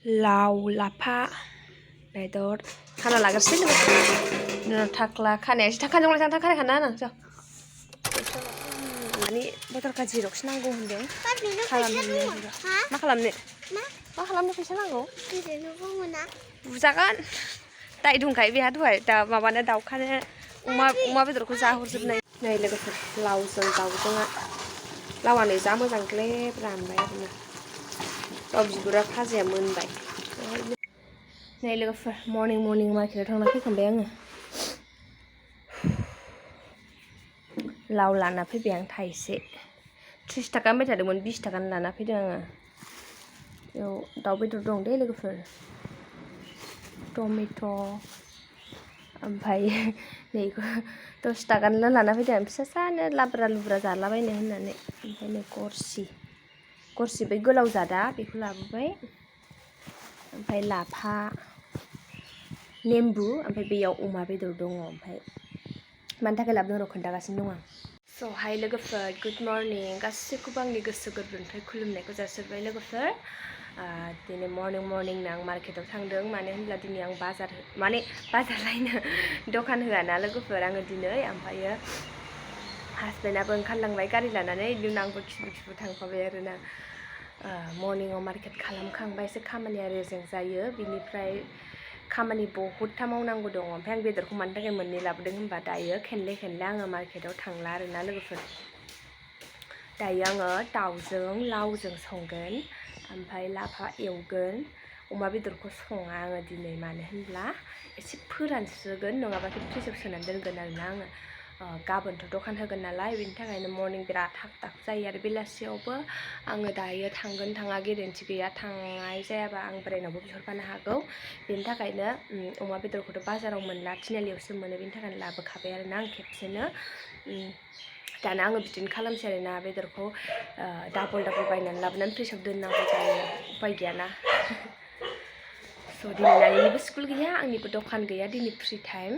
लाव लाफा बेदर हाना लाग्रोसै लोगोफोर थाख्ला खानाया एसे थाखा जंलाय थाखा खाना नों ज माने बदरखा जिर'क्स नांगौ होनदों मा खालामनो फैसा नांगौ बुजागोन दाय दंखायो बेहा दहाय दा माबानो दाउखानो अमा बेदरखौ जाहरजोबनाय नै लोगोफोर लावजों दाउजोंआ लावानो जा मोजां ग्लेब रानबाय आरोना दाउ बिगुरा भाजाया मोनबाय नै लोगोफोर मर्निं मार्केटाव थांना फैखांबाय आङो लाव लाना फैबाय आं थाइसे 30 थाखा होनबाय थादोंमोन 20 थाखानि लाना फैदों आङो बेयाव दाउ बेदर दं दे लोगोफोर टमेट' ओमफ्राय नैखौ 10 थाखानिल' लाना फैदों आं फिसासानो लाब्रा लुब्रा जालाबायनो होननानै ओमफ्राय नै गरसि बै गोलाव जादा बेखौ लाबोबाय ओमफ्राय लाफा नेम्बु ओमफ्राय बेयाव अमा बेदर दङ ओमफ्राय मानि थाखाय लाबोदों र' खोन्थागासिनो दं आं स' हाय लोगोफोर गुड मर्निं गासैखौबो आंनि गोसो गोरबोनिफ्राय खुलुमनायखौ जासिबाय लोगोफोर दिनै मर्निं आं मार्केटाव थांदों मानो होनब्ला दिनै आं बाजार लायनो दखान होआना लोगोफोर आङो दिनै ओमफ्रायो हासबेन्डआबो ओंखारलांबाय गारि लानानै बिदिनो आंबो खिबु थांफाबाय आरोना मर्निंआव मार्केट खालामखांबायसो खामानिया रेजें जायो बिनिफ्राय खामानि बहुतथा मावनांगौ दङ ओमफ्राय आं बेदरखौ मानि थाखाय मोननै लाबोदों होनबा दायो खेनले आङो मार्केटाव थांला आरोना लोगोफोर दायो आङो दाउजों लावजों संगोन ओमफ्राय लाफा एवगोन अमा बेदरखौ सङा आङो दिनै मानो होनब्ला एसे फोरानस्रोगोन नङाबा फ्रिजआव सोनानै दोनगोन आरोना आङो गाबोनथ' दखान होगोन नालाय बेनि थाखायनो मर्निं बिराद थाब जायो आरो बेलासियावबो आङो दायो थांगोन थाङा गेरेन्थि गैया थांनाय जायाबा आं बोरायनावबो बिहरफानो हागौ बेनि थाखायनो अमा बेदरखौथ' बाजाराव मोनला थिनालियावसो मोनो बेनि थाखायनो लाबोखाबाय आरोना आं खेबसेनो दाना आङो बिदिनो खालामसै आरोना बेदरखौ डाबल बायनानै लाबोनानै फ्रिजआव दोननांगौ जायो उपाय गैयाना स' दिनै नानिनिबो स्कुल गैया आंनिबो दखान गैया दिनै फ्रि टाइम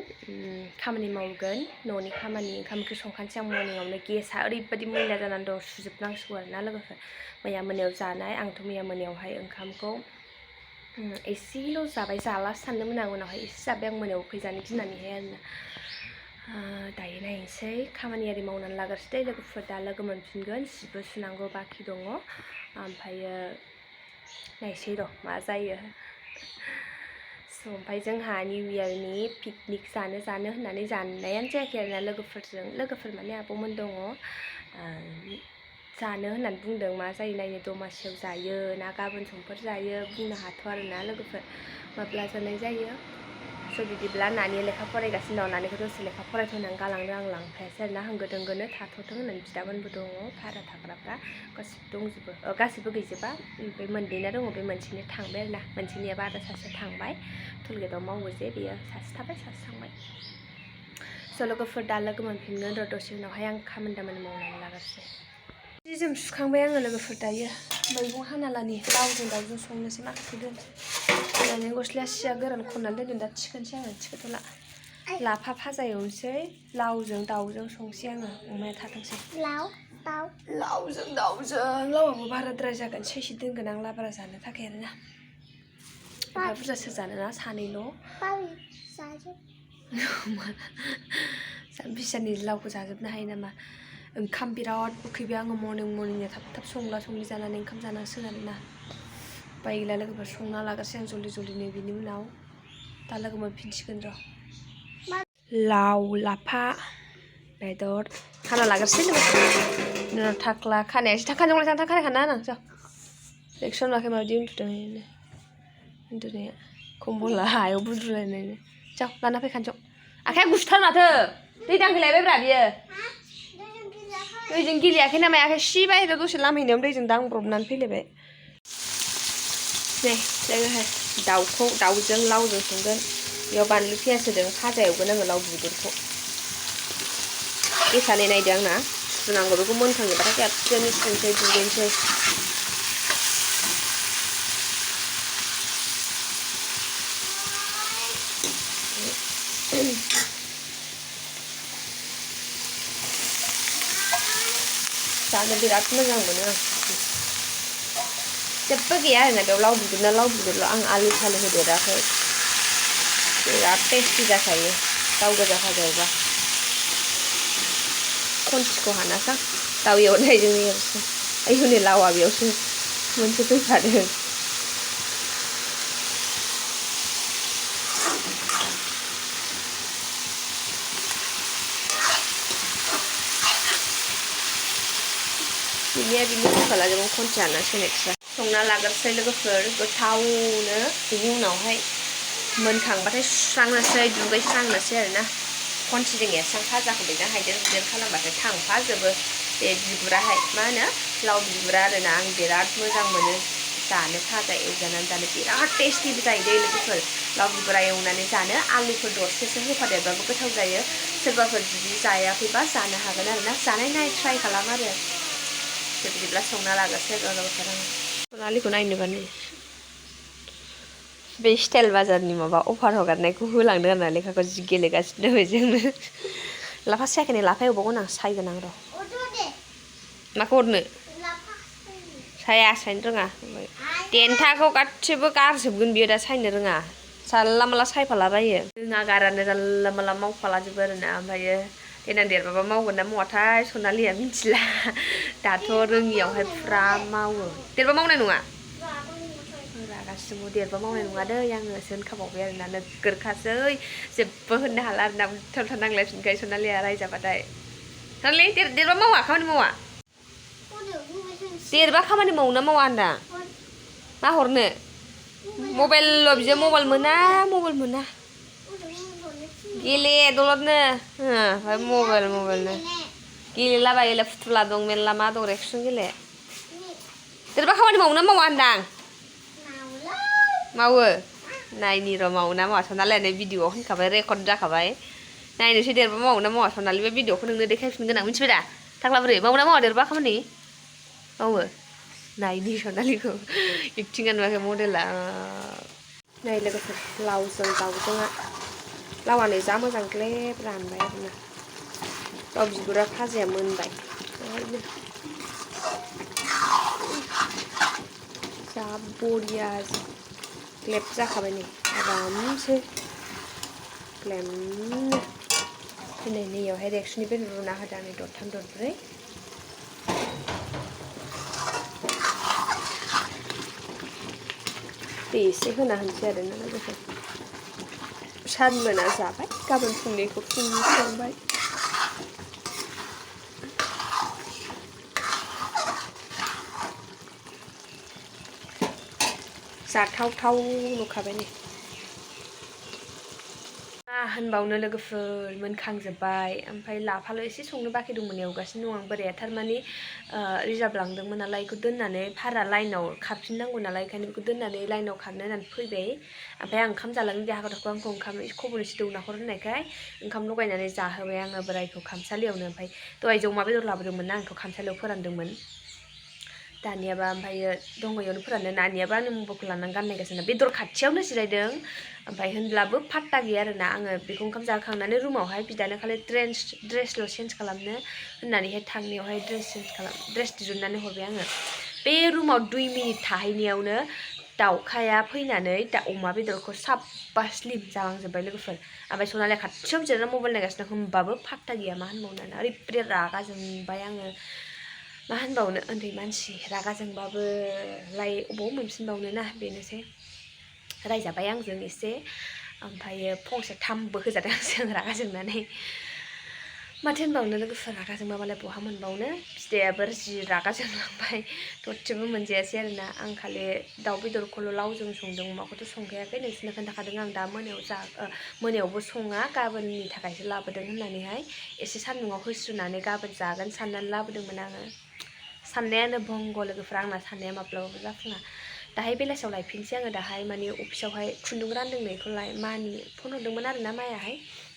खामानि मावगोन न'नि खामानि ओंखाम ओंख्रि संखानोसै आं मर्निंआवनो गेसआ ओरैबायदि मैला जानानै दं सुजोबनांसिगौ आरोना लोगोफोर मैया मोनायाव जानाय आंथ' मैया मोनायावहाय ओंखामखौ एसेल' जाबाय जालासो सानदोंमोन आं उनावहाय एसे जाबाय आं मोनायाव फैजानो गिनानैहाय आरोना दायो नायनोसै खामानि आरि मावनानै लाग्रोसै दे लोगोफोर दा लोगो मोनफिनगोन जिबो सुनांगौ बाखि दङ ओमफ्रायो नायसै र' मा जायो ओमफ्राय जोंहा निउ इयारनि पिकनिक जानो होननानै जानायानो जायाखै आरोना लोगोफोर माने आब'मोन दङ जानो होननानै बुंदों मा जायो नायनो दमासियाव जायो ना गाबोन समफोर जायो बुंनो हाथ' आरोना लोगोफोर माब्ला जानाय जायो स' बिदिब्ला नानिया लेखा फरायगासिनो दं नानिखौ दसे लेखा फरायथ'नानै गालांदों आं लांफायासै आरोना होंगो दोंगोनो थाथ'थों होननानै बिदामोनबो दङ भारा थाग्राफ्रा गासिबो गैजोबा ओमफ्राय मोनदैना दङ बे मोनसेनो थांबाय आरोना मोनसेनियाबो आदा सासे थांबाय टलगेटआव मावो जे बेयो सासे थाबाय सासे थांबाय स' लोगोफोर दा लोगो मोनफिनगोन र' दसे उनावहाय आं खामानि दामानि मावनानै लाग्रोसै जि जोम सुखांबाय आङो लोगोफोर दायो मैगं हानालानि लावजों दाउजों संनोसै माखासे दोनसै होनानै गस्लाया सिया गोरान खननानै दोनदों दा थिखोनोसै आङो थिखोथ'ला लाफा भाजा एवनोसै लावजों दाउजों संसै आङो अमाया थाथोंसै लावजों दाउजों लावाबो बाराद्राय जागोन सैसे दोनगोन आं लाब्रा जानो थाखाय आरोना ओमफ्राय बुरजासो जानो ना सानैल' बिसानि लावखौ जाजोबनो हायो नामा ओंखाम बिराद उखैबाय आङो मर्निंनिया थाब संला जानानै ओंखाम जानांसिगोन आरोना उपाय गैला लोगोफोर संना लाग्रोसै आं जल्दिनो बिनि उनाव दा लोगो मोनफिनसिगोन र' लाव लाफा बेदर हाना लाग्रोसै लोगोफोर थाख्ला खानाया एसे थाखा जंलाय थाखा खाना नों ज रिक्सन नुवाखै माबायदि उन्दुदों उन्दुनाया खम्बला हायाव बुद्रुलायनायनो ज लाना फैखानोस' आखाइया गुसुथार माथो दै दांहैलायबायब्रा बियो दैजों गेलेयाखै ना मायाखै सि बाहेरायाव दसे लामहैनायावनो दैजों दांब्रबनानै फैलायबाय नै लोगोहाय दाउजों लावजों संगोन बेयाव बानलु पियास होदों भाजा एवगोन आङो लाव बिगुरखौ गेसानै नायदो आंना सुनांगौ बेखौ मोनखांजोबबाथाय खेबसेनो सुनोसै दुगैनोसै जानो बिराद मोजां मोनो आं जेबो गैया आरोना बेयाव लाव बिगुरल' आं आलु सालु होदेराखै बिराद टेस्टि जाखायो दाउ गोजा भाजा एवबा खनथिखौ हानासां दाउ एवनायजों एवसै आयौ नै लावा बेयावसो मोनसे फैफादों बिनिया बिनि फैफालाजों खनथि हानासै एक्सट्रा संना लाग्रोसै लोगोफोर गोथावनो बिनि उनावहाय मोनखांबाथाय सुस्रांनोसै दुगैस्रांनोसै आरोना खनथिजों एरस्रां भाजाखौ बेजों हायदेर हुदेर खालामबाथाय थांफाजोबो बे बिगुराहाय मा होनो लाव बिगुरा आरोना आं बिराद मोजां मोनो जानो भाजा एवजानानै जानो बिराद टेस्टिबो जायो दै लोगोफोर लाव बिगुरा एवनानै जानो आलुफोर दरसेसो होफादेरबाबो गोथाव जायो सोरबाफोर जुदि जायाखैबा जानो हागोन आरोना जानाय ट्राइ खालाम आरो बिदिब्ला संना लाग्रोसै लोगोफोर आं सनालिखौ नायनोबा नै बे स्टाइल बाजारनि माबा अफार हगारनायखौ होलांदों आरोना लेखाखौ जि गेलेगासिनो दं बेजोंनो लाफा सायाखै लाफा एवबावगोन आं सायगोन आं र' माखौ हरनो सायनो रोङा देन्थाखौ गासिबो गारजोबगोन बियो दा सायनो रोङा जानला माला सायफालाबायो रोङा गारानो जानला माला मावफालाजोबो आरोना ओमफ्रायो देनां देरबाबा मावगोन ना मावाथाय सनालिया मिथिला दाथ' रोङियावहाय फुरा मावो देरबा मावनाय नङा रागासिनो देरबा मावनाय नङा दै आङोसो होनखाबावबाय आरोना नोगोरखासै जेबो होननो हाला आरोना उल्था उल्था नांलायफिनखायो सनालिया रायजाबाथाय सनालि देरबा मावा खामानि मावा देरबा खामानि मावो ना मावा होनदां मा हरनो मबाइलल' बियो मबाइल मोना गेले दलदनो ओमफ्राय मबाइलनो गेलेलाबायोला फुथुला दं मेरला मा दं रेक्सजों गेले देरबा खामानि मावो ना मावा होनदां मावो नायनि र' मावो ना मावा सनालियानो भिडिअ'आव होनखाबाय रेकर्ड जाखाबाय नायनोसै देरबा मावो ना मावा सनालि बे भिडिअ'खौ नोंनो देखायफिनगोन आं मिथिबाय दा थाग्ला बोरै मावो ना मावा देरबा खामानि मावो नायनि सनालिखौ एक्टिंआ नुवाखै मडेला नाय लोगोफोर लावजों दाउजोंआ लावा नै जा मोजां ग्लेब रानबाय आरोना लाव बिगुरा भाजाया मोनबाय जा बरिया ग्लेब जाखाबाय नै आरामसे ग्लेमनो नै नैयावहाय रेक्सनिफ्राय रुना होदों नै दरथाम दरब्रै दै एसे होना होनसै आरोना लोगोफोर सानमोना जाबाय गाबोन फुंनिखौ फुंनि संबाय जाथावथाव नुखाबाय नै होनबावनो लोगोफोर मोनखांजोब्बाय ओमफ्राय लाफाल' एसे संनो बाखि दंमोन एवगासिनो दं आं बोराया थारमाने रिजार्भ लांदोंमोन नालाय बेखौ दोननानै भारा लाइनाव खारफिननांगौ नालाय ओंखायनो बेखौ दोननानै लाइनाव खारनो होननानै फैबाय ओमफ्राय आं ओंखाम जालांनो देहाखौ आंखौ ओंखाम खबर एसे दौना हर होननायखाय ओंखाम लगायनानै जाहोबाय आङो बोरायखौ खामसालियावनो ओमफ्राय दहाय अमा बेदर लाबोदोंमोन ना आंखौ खामसालियाव फोरानदोंमोन दानियाबा ओमफ्रायो दंग'यावनो फोराननो नानियाबा आंनि मबाइलखौ लानानै गाननायगासिनो बेदर खाथियावनो जिरायदों ओमफ्राय होनब्लाबो फात्ता गैया आरोना आङो बेखौ ओंखाम जाखांनानै रुमावहाय बिदानो खालि ड्रेसल' चेन्ज खालामनो होननानैहाय थांनायावहाय ड्रेस दिरुननानै हरबाय आङो बे रुमाव 2 मिनिट थाहैनायावनो दाउखाया फैनानै अमा बेदरखौ साब्बा स्लिम जालांजोब्बाय लोगोफोर ओमफ्राय सनालिया खाथियाव जिरायना मबाइल नायगासिनो होमबाबो फात्ता गैया मा होनबावनो ओरैबायदि रागा जोंबाय आङो मा होनबावनो उन्दै मानसि रागा जोंबाबोलाय अबाव मोनफिनबावनो ना बेनोसै रायजाबाय आंजों एसे ओमफ्रायो फंसे 3बो होजादों आंजों रागा जोंनानै माथो होनबावनो लोगोफोर रागा जोंबा मालाय बहा मोनबावनो बिदायाबो जि रागा जोंलांबाय दसेबो मोनजायासै आरोना आं खालि दाउ बेदरखौल' लावजों संदों अमाखौथ' संखायाखै नोंसोरनो खोन्थाखादों आं दा मोनायावबो सङा गाबोननि थाखायसो लाबोदों होननानैहाय एसे सान्दुङाव होस्रोनानै गाबोन जागोन साननानै लाबोदोंमोन आङो साननायानो भंग लोगोफोर आंना साननाया माब्लाबाबो जाफुङा दाहाय बेलासियाव लायफिनसै आङो दाहाय माने अफिसावहाय खुन्दुं रानदों नै बेखौ मानि फन हरदोंमोन आरोना मायाहाय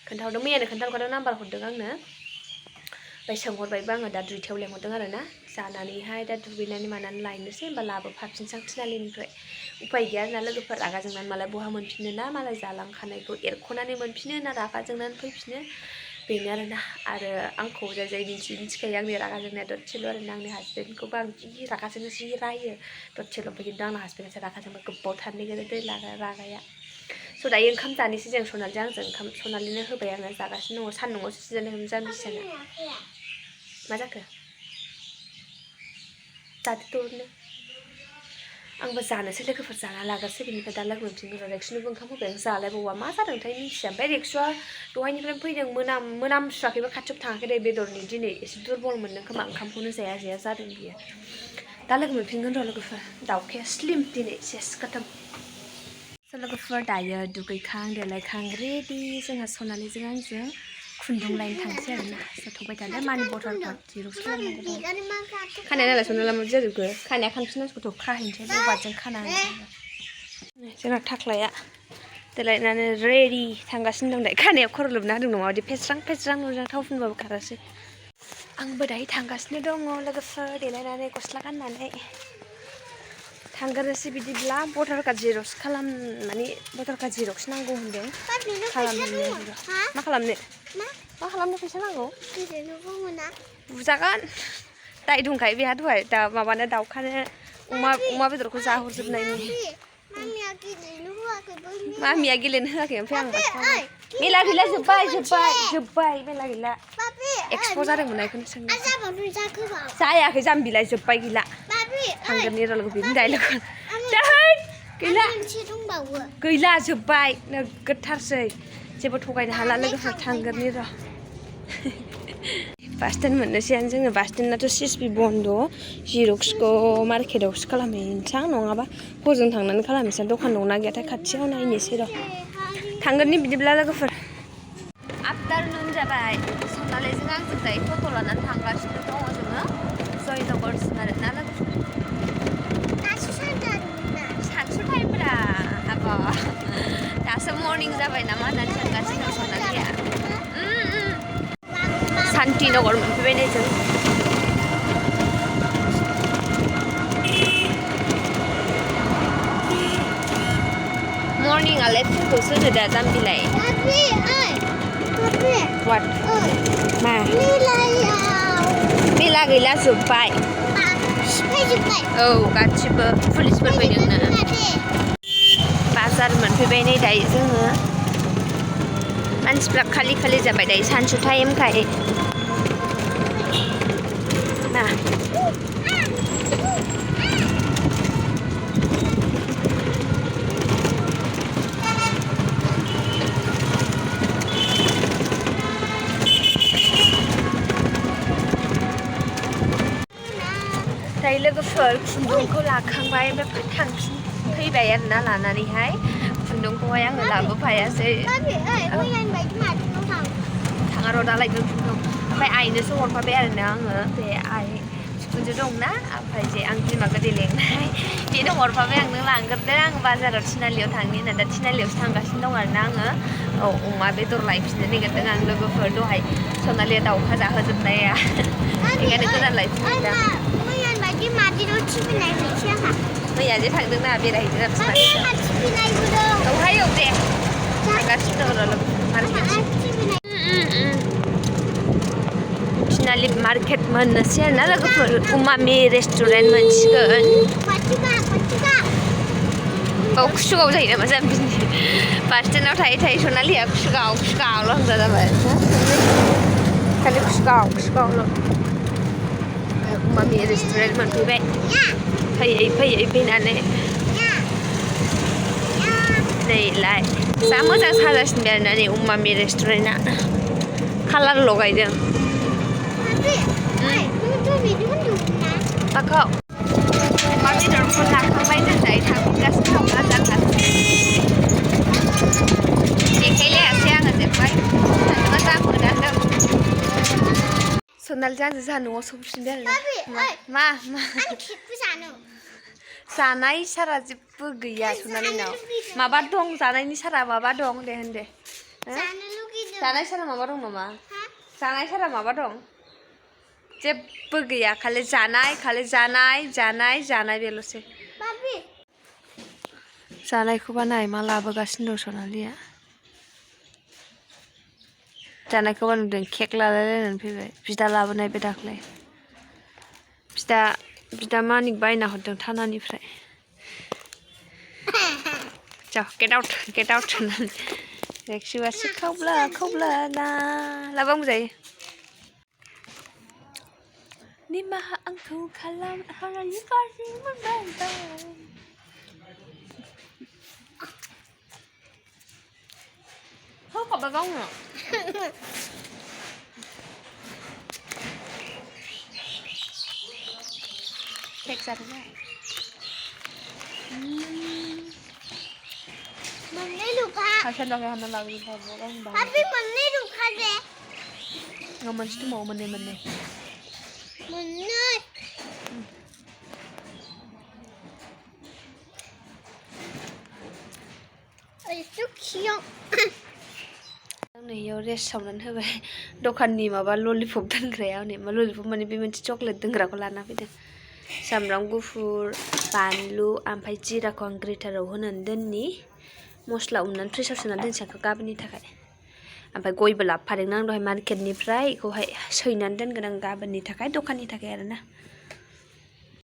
खोन्थाहरदों मैयानो खोन्थाहरखादों नाम्बार हरदों आंनो ओमफ्राय सोंहरबायबो आङो दा 2टायाव लेंहरदों आरोना जानानैहाय दा दुगैनानै मानानै लायनोसै होमबा लाबोफाफिनसां थिनालिनिफ्राय उफाय गैया आरोना लोगोफोर रागा जोंनानै मालाय बहा मोनफिनो ना मालाय जालांखानायखौ एरख'नानै मोनफिनो ना रागा जोंनानै फैफिनो बेनो आरोना आरो आंखौ जाय मिथिखायो आंनि रागा जोंनाया दसेल' आरोना आंनि हासबेन्डखौबो आं जि रागा जोंनो जि रायो दसेल' ओमफ्राय खिन्थु आंना हासबेन्डआसो रागा जोंबा गोबाव थानो नागिरो दै रागाया स' दायो ओंखाम जानोसै जों सनालिजों आंजों ओंखाम सनालिनो होबाय आङो जागासिनो दङ सान्दुङावसो जिरायनानै जाम्बिसोना मा जाखो जादोनो आंबो जानोसै लोगोफोर जाना लागोसै बिनिफ्राय दा लोगो मोनफिनगोन रेक्सनोबो ओंखाम होबाय आं जालायबावा मा जादोंथाय मिथिया ओमफ्राय रेक्सुआ दहायनिफ्राय फैदों मोनामसुवाखैबो खाथियाव थाङाखै दे बेदरनि दिनै एसे दुरबल मोनदों खोमा ओंखामखौनो जाया जादों बियो दा लोगो मोनफिनगोन र' लोगोफोर दाउखाया स्लिम दिनै सेस खथम स' लोगोफोर दायो दुगैखां देलायखां रेडि जोंहा सनालिजों आंजों खुन्दुं लायनो थांसै आरोना जाथ'बाय थादो मानि बटलखौ जिर'क्स खालामनांगौ दं खानाया नालाय सनाला माबा जाजोबखो खानाया खानफिननांसिगौथ' खाहैनोसै लबारजों खाना जोंना थाख्लाया देलायनानै रेडि थांगासिनो दं दायो खानायाव खर' लोबना होदों नङा बिदि फेस्रां नुजां थाव फुनबाबो खारासै आंबो दायो थांगासिनो दङ लोगोफोर देलायनानै गस्ला गाननानै थांगोरनोसै बिदिब्ला भटार कार्ड जिर'क्स माने भटार कार्ड जिर'क्स नांगौ होनदों खालामहैनो मा खालामनो फैसा नांगौ बुजागोन दाय दंखायो बेहा दहाय दा माबानो दाउखानो अमा बेदरखौ जाहरजोबनायनि मामिया गेलेनो होआखै ओमफ्राय आं मेला गैला जोब्बाय मेला गैला एक्सप' जादोंमोन बेखौनो सोंनो जायाखै जाम्बिलाय जोब्बाय गैला थांगोन र' लोगो बिनि डायलग गैला जोब्बाय नोगोदथारसै जेबो थगायनो हाला लोगोफोर थांगोन र' बास स्टेन्ड मोननोसैयानो जोङो बास स्टेन्डआथ' सिएसपि बन्द' जिर'क्सखौ मार्केटआवसो खालामहैनोसां नङाबा हजों थांनानै खालामनोसै दखान दंना गैयाथाय खाथियाव नायनोसै र' थांगोननि बिदिब्ला लोगोफोर आफ्टारनुन जाबाय सनालिजों आंजों दायो टट' लानानै थांगासिनो दङ जोङो जयनगरसिम आरोना लोगोफोर सानसु टाइमब्रा आब' दासो मर्निं जाबाय नामा होननानै सानगासिनो सनालिया शान्तिनगर मोनफैबाय नै जों मर्निंआलाय फुंखौसो होनो दा जाम्बिलाय मा मेला गैला जोब्बाय औ गासिबो पुलिसफोर फैदोंनो बाजार मोनफैबाय नै दायो जोङो मानसिफ्रा खालि जाबाय दायो सानसु टाइमखाय ना दायो लोगोफोर खुन्दुंखौ लाखांबाय ओमफ्राय फैबाय आरोना लानानैहाय खुन्दुंखौहाय आङो लाबोफायासै थाङा र' दा लायगोन खुन्दुं ओमफ्राय आइनोसो हरफाबाय आरोना आङो बे आइ बिखुनजो दंना ओमफ्राय जे आं बिमा गोदै लेंनाय बेनो हरफाबाय आं नों लांग्रोदो आं बाजाराव थिनालियाव थांनि होनना दा थिनालियावसो थांगासिनो दं आरोना आङो औ अमा बेदर लायफिननो नागिरदों आं लोगोफोर दहाय सनालिया दाउखा जाहोजोबनाया बेखायनो गोदान लायफिनदों मैया जे थांदोंना बेरायहैदों औहाय औ दे थांगासिनो दं र' थिनालि मार्केट मोननोसै आरोना लोगोफोर उमामि रेस्टुरेन्ट मोनसिगोन औ कुसुगाव जायो नामा जाम्बिनि बास स्टेन्डआव थायै सनालिया कुसुगावल' होनग्रा जाबाय खालि कुसुगावल' उमामि रेस्टुरेन्ट मोनफैबाय फैयै फैनानै नैलाय जा मोजां साजायसिनबाय आरोना नै उमामि रेस्टुरेन्टआ कालार लगायदों माखौ अमा बेदरखौ लाखांबाय जों दायो थांगासिनो दं बाजार फारसे देखायलायासै आङो जोब्बाय मोजां मोनाखै सनालिजों आंजों जोंहा न'आव सफैफिनबाय आरोना मा जानाय सारा जेबो गैया सनालिनाव माबा दं जानायनि सारा माबा दं दे होनदे जानाय सारा माबा दं नामा जानाय सारा माबा दं जेबो गैया खालि जानाय बेल'सै जानायखौबा नाय मा लाबोगासिनो दं सनालिया जानायखौ नुदों केक लालायलायनानै फैबाय बिदा लाबोनाय बे दाख्लै बिदा मानिक बायना हरदों थानानिफ्राय जा get out होननानै रेक्सिबासो खावब्ला ना लाबा बुजायो निमाहा आंखौ खालाम हारानि गाज्रि मोनबाय होखाबाय गावनो केक जादों Mandi luka. Hasan dah kena lagi orang dah. Tapi mandi luka deh. Ngaman situ mau mana. Mandi. Itu kiong. नै याव रेस्ट सावनानै होबाय दखाननि माबा ललिपप दोनग्रायाव नै मा ललिपप माने बे मोनसे चकलेट दोनग्राखौ लाना फैदों सामब्राम गुफुर बानलु ओमफ्राय जिराखौ आं ग्रेटाराव होनानै दोननि मस्ला उननानै फ्रिजआव सोनानै दोनसाखौ गाबोननि थाखाय ओमफ्राय गयबो लाबोफादों आं दहाय मार्केटनिफ्राय बेखौहाय सैनानै दोनगोन आं गाबोननि थाखाय दखाननि थाखाय आरोना